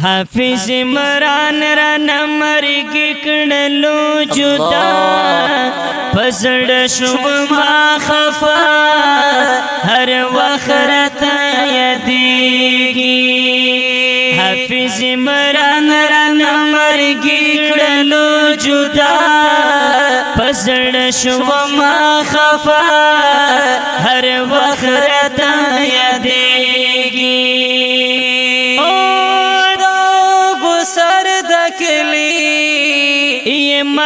حافظ عمران را نمرګ کړلو جدا پسړ شو ما خفا هر وخت یادېږي حافظ عمران را نمرګ کړلو جدا پسړ شو ما خفا هر وخت یادېږي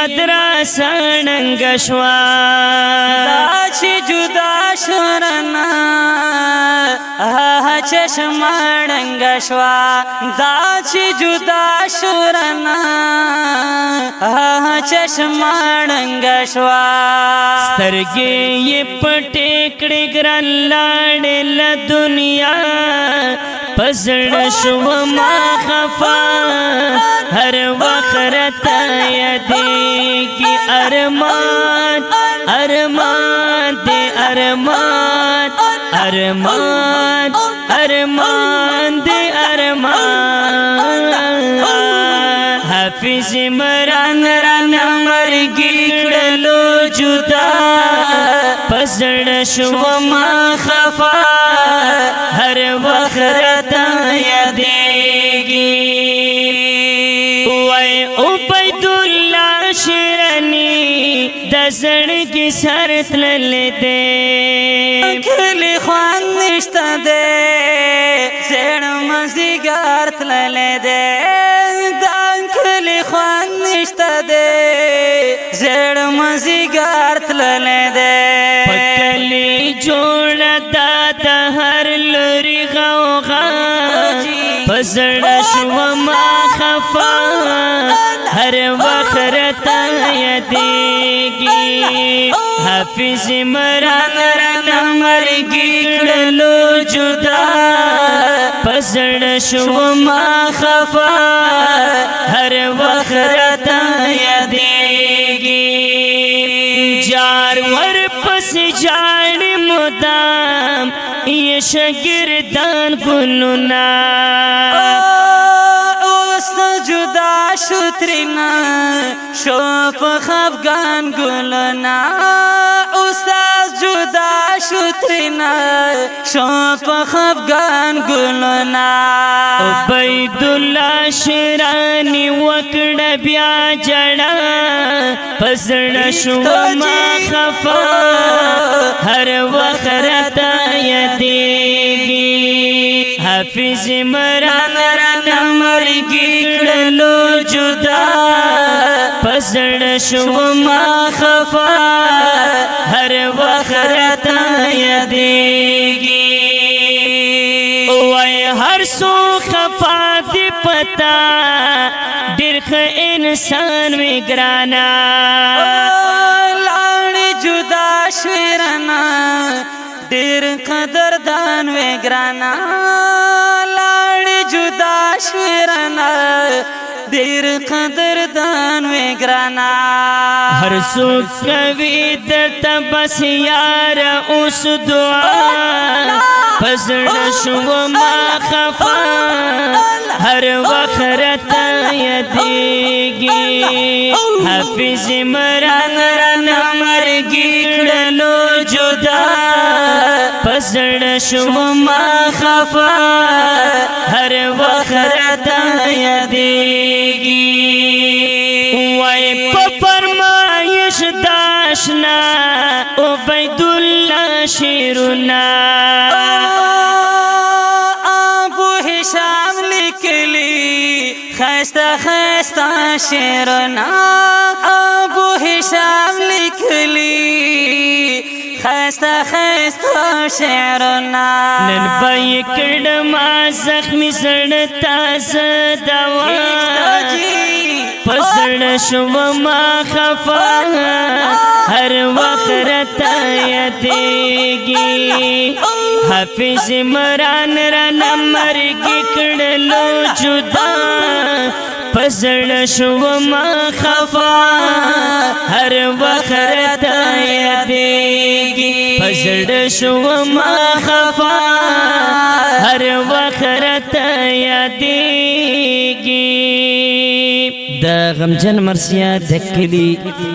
مدرسه ړنګ شوا دا چې جدا شورنا چشم ړنګ شوا دا چې جدا شورنا چشم ړنګ شوا سترګې یې پټې کړې ګران لاړې له دنیا پسړ شو ما خفا هر وخت یادېږي ارمان ارمان دې ارمان ارمان ارمان دې ارمان حافظ عمران را نمرګ کړلو جدا پسړ شو ما خفا هر وخت یادېږي وای عبید الله شیرنی د زړګي سر تللې دې کلی خوان نشته دې زړ مزګار تللې دې دان کلی خوان نشته دې زړ مزګار تللې دې پکلی جوړ د هر لوري غوغا پسړ شو ما خفا هر وخت یادېږي حافظ عمران را نمرګ کړلو جدا پسړ شو ما خفا هر وخت یادېږي جار ور پس جاړ مدام یہ شاگردان ګلونا اوس جدا شو ترینا شو په خفګان ګلونا استاد جدا شو ترینا شو په خفګان ګلونا عبید الله شیرانی وکړه بیا جړا پسړ شو ما خفا هر وخت یادېږي حافظ عمران را نمرګ کړلو جدا پسړ شو ما خفا هر وخت یادېږي وای هر څو خفا دې پتا ډېر ښه انسان وي ګرانا لاړې جدا شیرنا ډېر قدردان وې ګرانا لاړې جدا شیرنا ډېر قدردان وې ګرانا هر څوک کوي درته بس یار اوس دعا پسړ شو ما خفا هر وخت یادېږي حافظ عمران را نمرګ کړلو جدا پسړ شو ما خفا هر وخت یادېږي وای په فرمایش داشنا عبید الله شیرنا ابو هشام لیکلی خسته خسته شیرنا ابو هشام لیکلی خسته خسته شعرنا نن بای کړم زخمی زړه تازه دوا پسړ شو ما خفا هر وخت یادېږي حافظ عمران را نمرګ کړلو جدا پسړ شو ما خفا هر وخت یادېږي پسړ شو ما خفا هر وخت یادېږي د غمجن مرسیا د کلی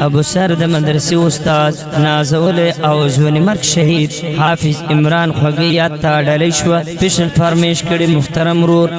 ابو سر د مدرسې استاد نازول او ځواني مرګ شهید حافظ عمران خوږی یاد ته ډالۍ شوه. سپیشل فرمیش کړي محترم رور